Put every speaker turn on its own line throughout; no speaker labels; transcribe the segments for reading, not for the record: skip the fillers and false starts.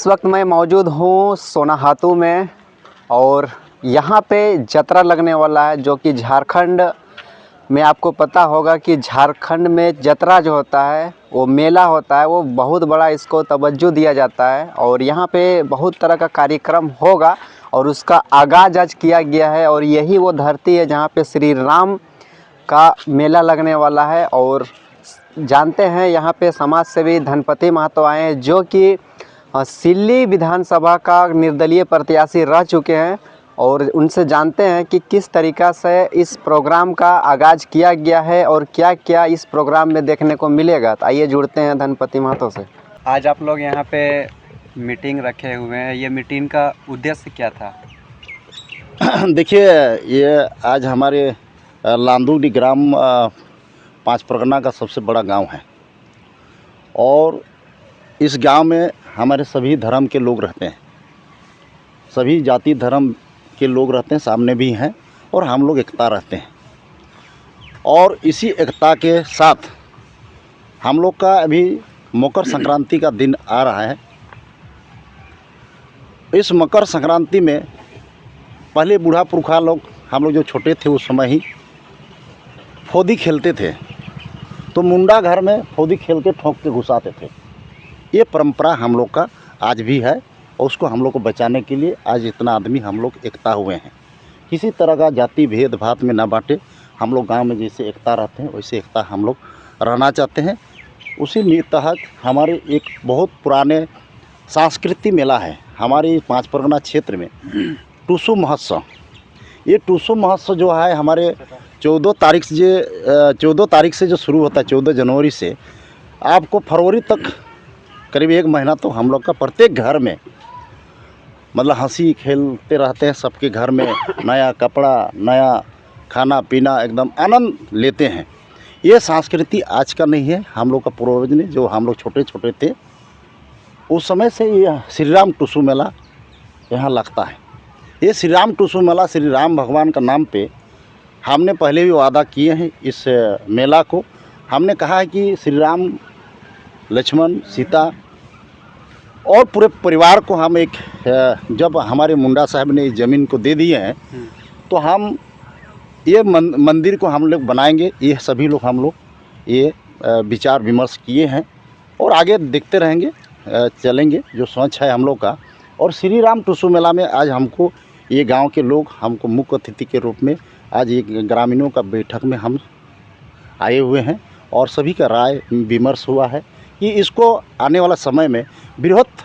इस वक्त मैं मौजूद हूँ सोनाहातू में और यहाँ पे जतरा लगने वाला है, जो कि झारखंड में आपको पता होगा कि झारखंड में जतरा जो होता है वो मेला होता है, वो बहुत बड़ा इसको तवज्जो दिया जाता है और यहाँ पे बहुत तरह का कार्यक्रम होगा और उसका आगाज़ आज किया गया है। और यही वो धरती है जहाँ पे श्री राम का मेला लगने वाला है। और जानते हैं यहाँ पे समाज सेवी धनपति महतो आए हैं, जो कि सिल्ली विधानसभा का निर्दलीय प्रत्याशी रह चुके हैं और उनसे जानते हैं कि किस तरीक़ा से इस प्रोग्राम का आगाज़ किया गया है और क्या क्या इस प्रोग्राम में देखने को मिलेगा। तो आइए जुड़ते हैं धनपति महतो से। आज आप लोग यहाँ पे मीटिंग रखे हुए हैं, ये मीटिंग का उद्देश्य क्या था?
देखिए, ये आज हमारे लांदुडी ग्राम पाँच परगना का सबसे बड़ा गांव है और इस गांव में हमारे सभी धर्म के लोग रहते हैं, सभी जाति धर्म के लोग रहते हैं, सामने भी हैं और हम लोग एकता रहते हैं। और इसी एकता के साथ हम लोग का अभी मकर संक्रांति का दिन आ रहा है। इस मकर संक्रांति में पहले बूढ़ा पुरखा लोग, हम लोग जो छोटे थे उस समय ही फौदी खेलते थे, तो मुंडा घर में फौदी खेल के ठोक के घुसाते थे। ये परंपरा हम लोग का आज भी है और उसको हम लोग को बचाने के लिए आज इतना आदमी हम लोग एकता हुए हैं। किसी तरह का जाति भेदभाव में ना बांटे, हम लोग गांव में जैसे एकता रहते हैं वैसे एकता हम लोग रहना चाहते हैं। उसी तहत हमारे एक बहुत पुराने सांस्कृतिक मेला है हमारे पाँच परगना क्षेत्र में, टूसू महोत्सव। ये टूसू महोत्सव जो है हमारे 14 तारीख से जो शुरू होता है, 14 जनवरी से आपको फरवरी तक करीब 1 महीना तो हम लोग का प्रत्येक घर में मतलब हंसी खेलते रहते हैं। सबके घर में नया कपड़ा, नया खाना पीना, एकदम आनंद लेते हैं। ये संस्कृति आज का नहीं है, हम लोग का पूर्वज ने, जो हम लोग छोटे छोटे थे उस समय से ये श्री राम टूसू मेला यहाँ लगता है। ये श्री राम टूसू मेला श्री राम भगवान का नाम पे हमने पहले भी वादा किए हैं। इस मेला को हमने कहा है कि श्री राम, लक्ष्मण, सीता और पूरे परिवार को हम एक, जब हमारे मुंडा साहब ने इस ज़मीन को दे दिए हैं तो हम ये मंदिर को हम लोग बनाएंगे। ये सभी लोग हम लोग ये विचार विमर्श किए हैं और आगे देखते रहेंगे, चलेंगे जो सोच है हम लोग का। और श्री राम टूसू मेला में आज हमको ये गांव के लोग हमको मुख्य अतिथि के रूप में आज ये ग्रामीणों का बैठक में हम आए हुए हैं और सभी का राय विमर्श हुआ है कि इसको आने वाला समय में बृहत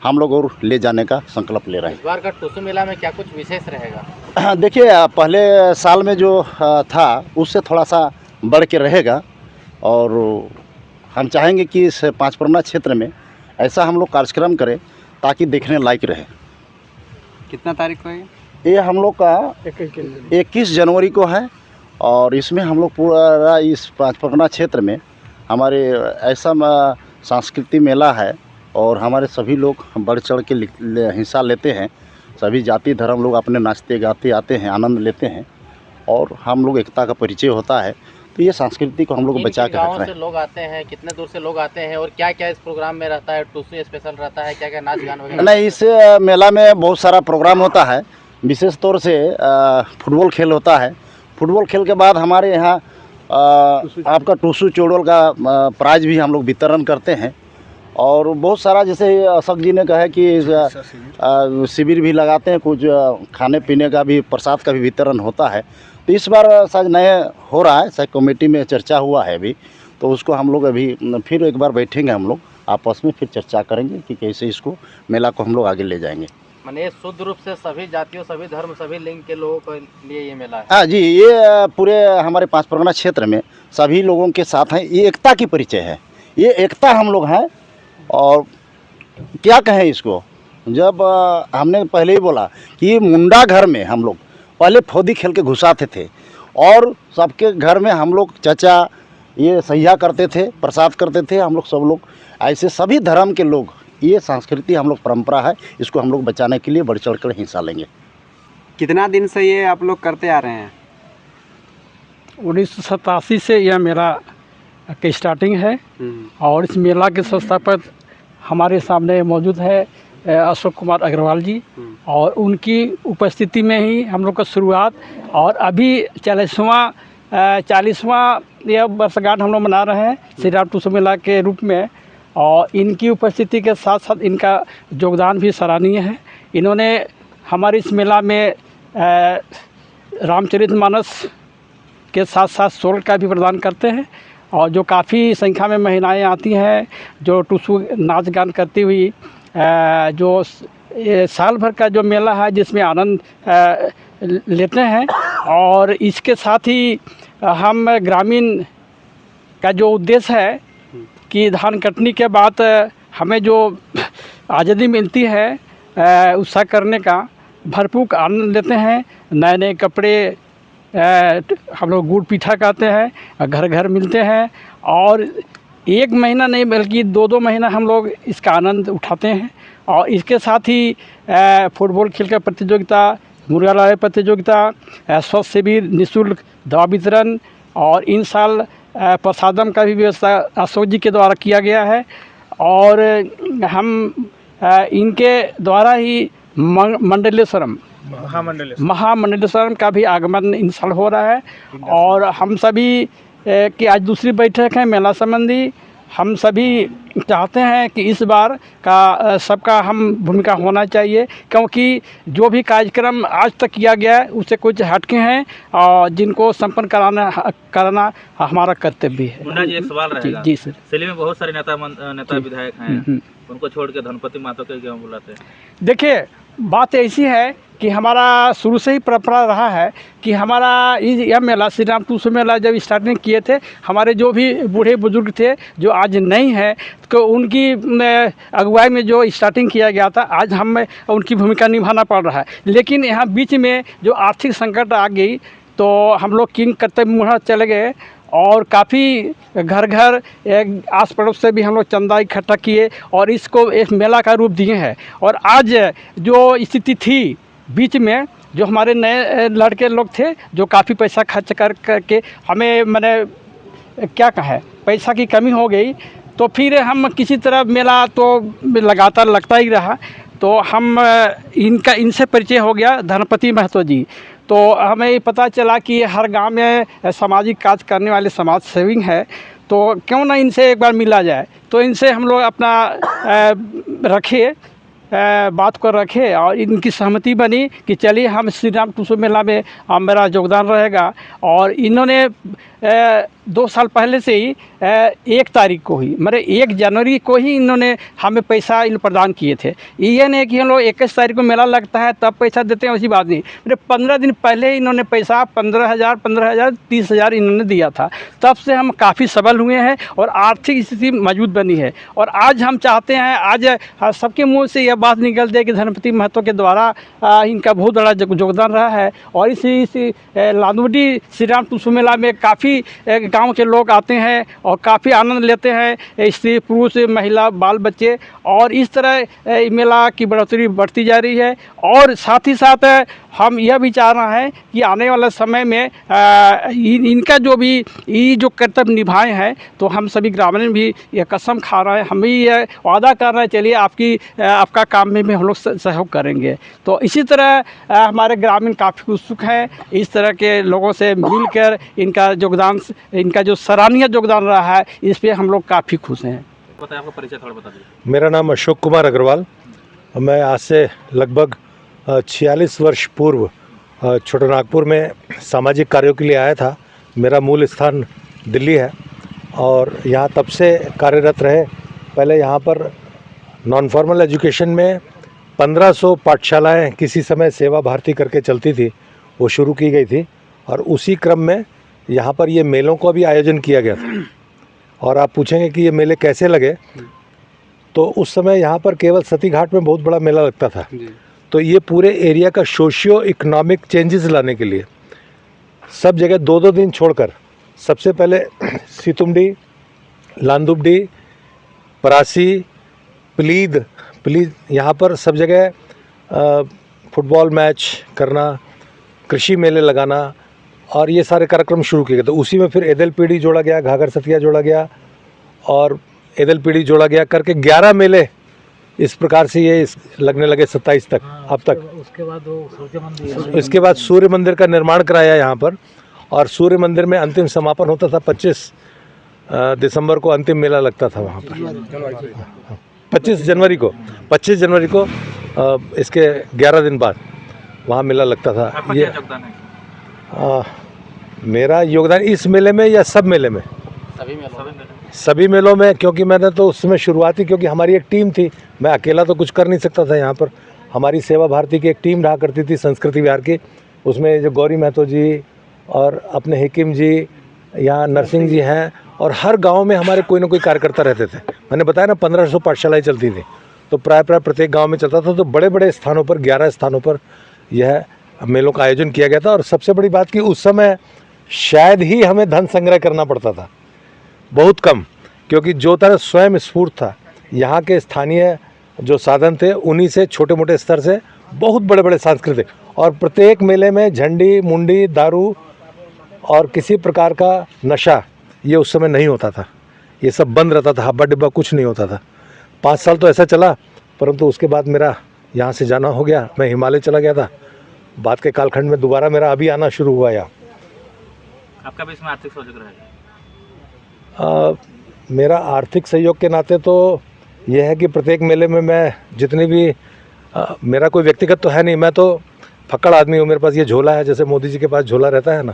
हम लोग और ले जाने का संकल्प ले रहे हैं।
इस बार का टूसू मेला में क्या कुछ विशेष रहेगा?
देखिए, पहले साल में जो था उससे थोड़ा सा बढ़ के रहेगा और हम चाहेंगे कि इस पाँच परगना क्षेत्र में ऐसा हम लोग कार्यक्रम करें ताकि देखने लायक रहे।
कितना तारीख को है
ये? हम लोग का 21 जनवरी को है और इसमें हम लोग पूरा इस पाँच परगना क्षेत्र में हमारे ऐसा सांस्कृतिक मेला है और हमारे सभी लोग बढ़ चढ़ के हिस्सा लेते हैं। सभी जाति धर्म लोग अपने नाचते गाते आते हैं, आनंद लेते हैं और हम लोग एकता का परिचय होता है। तो ये संस्कृति को हम लोग बचा के रख रहे हैं।
से लोग आते हैं, कितने दूर से लोग आते हैं और क्या क्या इस प्रोग्राम में रहता है? टूसू स्पेशल रहता है, क्या क्या नाच गान वगैरह?
नहीं, इस मेला में बहुत सारा प्रोग्राम होता है। विशेष तौर से फुटबॉल खेल होता है। फुटबॉल खेल के बाद हमारे यहाँ आपका टूसू चोड़ोल का प्राइज भी हम लोग वितरण करते हैं और बहुत सारा, जैसे अशोक जी ने कहा कि शिविर भी लगाते हैं, कुछ खाने पीने का भी, प्रसाद का भी वितरण होता है। तो इस बार शायद नए हो रहा है, शायद कमेटी में चर्चा हुआ है अभी, तो उसको हम लोग अभी फिर एक बार बैठेंगे, हम लोग आपस में फिर चर्चा करेंगे कि कैसे इसको मेला को हम लोग आगे ले जाएंगे।
माने शुद्ध रूप से सभी जातियों, सभी धर्म, सभी लिंग के लोगों के लिए ये मेला है?
हाँ जी, ये पूरे हमारे पाँच परगना क्षेत्र में सभी लोगों के साथ हैं। ये एकता की परिचय है, ये एकता हम लोग हैं। और क्या कहें इसको, जब हमने पहले ही बोला कि मुंडा घर में हम लोग पहले फौदी खेल के घुसाते थे और सबके घर में हम लोग चचा ये सहिया करते थे, प्रसाद करते थे। हम लोग सब लोग ऐसे सभी धर्म के लोग, ये संस्कृति हम लोग परंपरा है, इसको हम लोग बचाने के लिए बढ़ चढ़ कर हिस्सा लेंगे।
कितना दिन से ये आप लोग करते आ रहे हैं?
1987 से यह मेला की स्टार्टिंग है और इस मेला के संस्थापक हमारे सामने मौजूद है अशोक कुमार अग्रवाल जी, और उनकी उपस्थिति में ही हम लोग का शुरुआत, और अभी 40वां यह वर्षगांठ हम लोग मना रहे हैं श्री राम टूसू मेला के रूप में। और इनकी उपस्थिति के साथ साथ इनका योगदान भी सराहनीय है। इन्होंने हमारे इस मेला में रामचरितमानस के साथ साथ सोल का भी प्रदान करते हैं, और जो काफ़ी संख्या में महिलाएं आती हैं जो टूसू नाच गान करती हुई जो ये साल भर का जो मेला है जिसमें आनंद लेते हैं। और इसके साथ ही हम ग्रामीण का जो उद्देश्य है कि धान कटनी के बाद हमें जो आज़ादी मिलती है उत्सव करने का भरपूर आनंद लेते हैं। नए नए कपड़े हम लोग गुड़ पीठा कहते हैं, घर घर मिलते हैं, और 1 महीना नहीं बल्कि 2-2 महीना हम लोग इसका आनंद उठाते हैं। और इसके साथ ही फुटबॉल खेल का प्रतियोगिता, मुर्गा लड़ाई प्रतियोगिता, स्वास्थ्य शिविर, निःशुल्क दवा वितरण, और इन साल प्रसादम का भी व्यवस्था अशोक जी के द्वारा किया गया है। और हम इनके द्वारा ही महामंडलेश्वरम का भी आगमन इन साल हो रहा है। और हम सभी की आज दूसरी बैठक है मेला संबंधी। हम सभी चाहते हैं कि इस बार का सबका हम भूमिका होना चाहिए, क्योंकि जो भी कार्यक्रम आज तक किया गया है उससे कुछ हटके हैं, और जिनको संपन्न कराना हमारा कर्तव्य है।
मुन्ना जी, एक सवाल रहेगा।
जी सर।
दिल्ली में बहुत सारे नेता विधायक हैं, उनको छोड़ के धनपति महतो के क्यों बुलाते हैं?
देखिए, बात ऐसी है कि हमारा शुरू से ही परंपरा रहा है कि हमारा यह मेला श्री राम टूसू मेला जब स्टार्टिंग किए थे, हमारे जो भी बूढ़े बुजुर्ग थे जो आज नहीं है, तो उनकी अगुवाई में जो स्टार्टिंग किया गया था, आज हम उनकी भूमिका निभाना पड़ रहा है। लेकिन यहाँ बीच में जो आर्थिक संकट आ गई तो हम लोग किन कर्तव्य मुड़ा चले गए, और काफ़ी घर घर आस पड़ोस से भी हम लोग चंदा इकट्ठा किए और इसको एक मेला का रूप दिए हैं। और आज जो स्थिति थी बीच में, जो हमारे नए लड़के लोग थे जो काफ़ी पैसा खर्च करके हमें मैंने क्या कहा, पैसा की कमी हो गई, तो फिर हम किसी तरह मेला तो लगातार लगता ही रहा। तो हम इनसे परिचय हो गया धनपति महतो जी। तो हमें पता चला कि हर गांव में सामाजिक कार्य करने वाले समाज सेवी हैं, तो क्यों ना इनसे एक बार मिला जाए। तो इनसे हम लोग अपना बात को रखे और इनकी सहमति बनी कि चलिए हम श्री राम टूसू मेला में मेरा योगदान रहेगा। और इन्होंने 2 साल पहले से ही 1 तारीख को ही, मतलब 1 जनवरी को ही इन्होंने हमें पैसा प्रदान किए थे। ये नहीं कि हम लोग 21 तारीख को मेला लगता है तब पैसा देते हैं, वैसी बात नहीं। मेरे 15 दिन पहले ही इन्होंने पैसा 15,000 30,000 इन्होंने दिया था। तब से हम काफ़ी सबल हुए हैं और आर्थिक स्थिति मजबूत बनी है। और आज हम चाहते हैं, आज सबके मुँह से यह बात निकलती है कि धनपति महतो के द्वारा इनका बहुत बड़ा योगदान रहा है। और इस लालमुड़ी श्री राम टूसू मेला में काफ़ी गांव के लोग आते हैं और काफ़ी आनंद लेते हैं, स्त्री पुरुष महिला बाल बच्चे। और इस तरह मेला की बढ़ोतरी बढ़ती जा रही है। और साथ ही साथ हम यह भी चाह रहे हैं कि आने वाले समय में इनका जो कर्तव्य निभाए हैं, तो हम सभी ग्रामीण भी ये कसम खा रहे हैं, हम भी ये वादा कर रहे हैं, चलिए आपका काम में भी हम लोग सहयोग करेंगे। तो इसी तरह हमारे ग्रामीण काफ़ी उत्सुक हैं इस तरह के लोगों से मिलकर। इनका योगदान, इनका जो सराहनीय योगदान रहा है, इस पर हम लोग काफ़ी खुश हैं।
बताइए, आपका परिचय थोड़ा बता दीजिए।
मेरा नाम अशोक कुमार अग्रवाल। मैं आज से लगभग 46 वर्ष पूर्व छोटा नागपुर में सामाजिक कार्यों के लिए आया था। मेरा मूल स्थान दिल्ली है और यहाँ तब से कार्यरत रहे। पहले यहाँ पर नॉन फॉर्मल एजुकेशन में 1500 पाठशालाएँ किसी समय सेवा भारती करके चलती थी, वो शुरू की गई थी। और उसी क्रम में यहाँ पर ये मेलों का भी आयोजन किया गया था। और आप पूछेंगे कि ये मेले कैसे लगे, तो उस समय यहाँ पर केवल सती घाट में बहुत बड़ा मेला लगता था। तो ये पूरे एरिया का सोशियो इकोनॉमिक चेंजेस लाने के लिए सब जगह 2-2 दिन छोड़कर, सबसे पहले सीतुमडी, लांदुबडी, परासी, पलीद यहाँ पर सब जगह फुटबॉल मैच करना, कृषि मेले लगाना और ये सारे कार्यक्रम शुरू किए गए। तो उसी में फिर एदलपीड़ी जोड़ा गया, घाघर सतिया जोड़ा गया और एदलपीड़ी जोड़ा गया करके 11 मेले इस प्रकार से ये लगने लगे 27 तक अब तक।
उसके बाद वो सूर्य मंदिर,
इसके बाद सूर्य मंदिर का निर्माण कराया यहाँ पर, और सूर्य मंदिर में अंतिम समापन होता था 25 दिसंबर को अंतिम मेला लगता था वहाँ पर। 25 जनवरी को इसके 11 दिन बाद वहाँ मेला लगता था।
आपका
ये
क्या योगदान है?
मेरा योगदान इस मेले में या सब मेले में?
सभी मेलों में।
सभी मेलों में, क्योंकि मैंने तो उस समय शुरुआती, क्योंकि हमारी एक टीम थी, मैं अकेला तो कुछ कर नहीं सकता था यहाँ पर। हमारी सेवा भारती की एक टीम रहा करती थी संस्कृति विहार की, उसमें जो गौरी महतो जी और अपने हिकिम जी, यहाँ नरसिंह जी हैं, और हर गांव में हमारे कोई ना कोई कार्यकर्ता रहते थे। मैंने बताया ना 1500 पाठशालाएँ चलती थी, तो प्राय प्रत्येक गाँव में चलता था। तो बड़े बड़े स्थानों पर 11 स्थानों पर यह मेलों का आयोजन किया गया था। और सबसे बड़ी बात कि उस समय शायद ही हमें धन संग्रह करना पड़ता था, बहुत कम, क्योंकि जो तरह स्वयं स्फूर्त था, यहाँ के स्थानीय जो साधन थे उन्हीं से छोटे मोटे स्तर से बहुत बड़े बड़े सांस्कृतिक, और प्रत्येक मेले में झंडी, मुंडी, दारू और किसी प्रकार का नशा ये उस समय नहीं होता था। ये सब बंद रहता था, हब्बा डिब्बा कुछ नहीं होता था। 5 साल तो ऐसा चला, परंतु उसके बाद मेरा यहाँ से जाना हो गया, मैं हिमालय चला गया था। बाद के कालखंड में दोबारा मेरा अभी आना शुरू हुआ यहाँ।
आपका भी इसमें आर्थिक सहयोग रहेगा?
मेरा आर्थिक सहयोग के नाते तो यह है कि प्रत्येक मेले में मैं जितनी भी मेरा कोई व्यक्तिगत तो है नहीं, मैं तो फक्कड़ आदमी हूँ। मेरे पास ये झोला है, जैसे मोदी जी के पास झोला रहता है ना,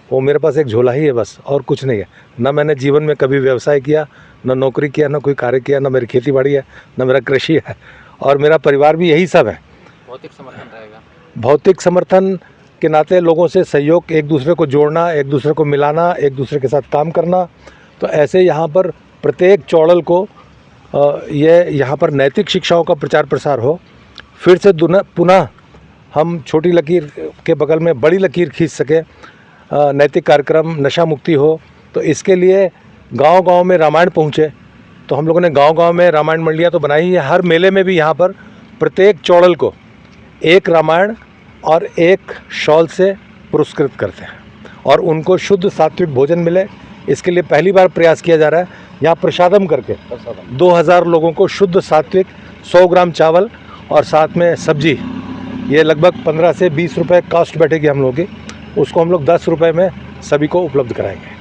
वो मेरे पास एक झोला ही है बस, और कुछ नहीं है। ना मैंने जीवन में कभी व्यवसाय किया, ना नौकरी किया, ना कोई कार्य किया, ना मेरी खेती बाड़ी है, ना मेरा कृषि है, और मेरा परिवार भी यही सब है।
भौतिक समर्थन रहेगा।
भौतिक समर्थन के नाते लोगों से सहयोग, एक दूसरे को जोड़ना, एक दूसरे को मिलाना, एक दूसरे के साथ काम करना। तो ऐसे यहाँ पर प्रत्येक चौड़ल को ये यहाँ पर नैतिक शिक्षाओं का प्रचार प्रसार हो। फिर से पुनः हम छोटी लकीर के बगल में बड़ी लकीर खींच सकें, नैतिक कार्यक्रम, नशा मुक्ति हो। तो इसके लिए गांव-गांव में रामायण पहुँचे। तो हम लोगों ने गांव-गांव में रामायण मंडलियाँ तो बनाई है। हर मेले में भी यहाँ पर प्रत्येक चौड़ल को एक रामायण और एक शॉल से पुरस्कृत करते हैं, और उनको शुद्ध सात्विक भोजन मिले, इसके लिए पहली बार प्रयास किया जा रहा है। यहाँ प्रसादम करके 2000 लोगों को शुद्ध सात्विक 100 ग्राम चावल और साथ में सब्जी, ये लगभग 15 से 20 रुपए कॉस्ट बैठेगी हम लोगों की, उसको हम लोग 10 रुपए में सभी को उपलब्ध कराएंगे।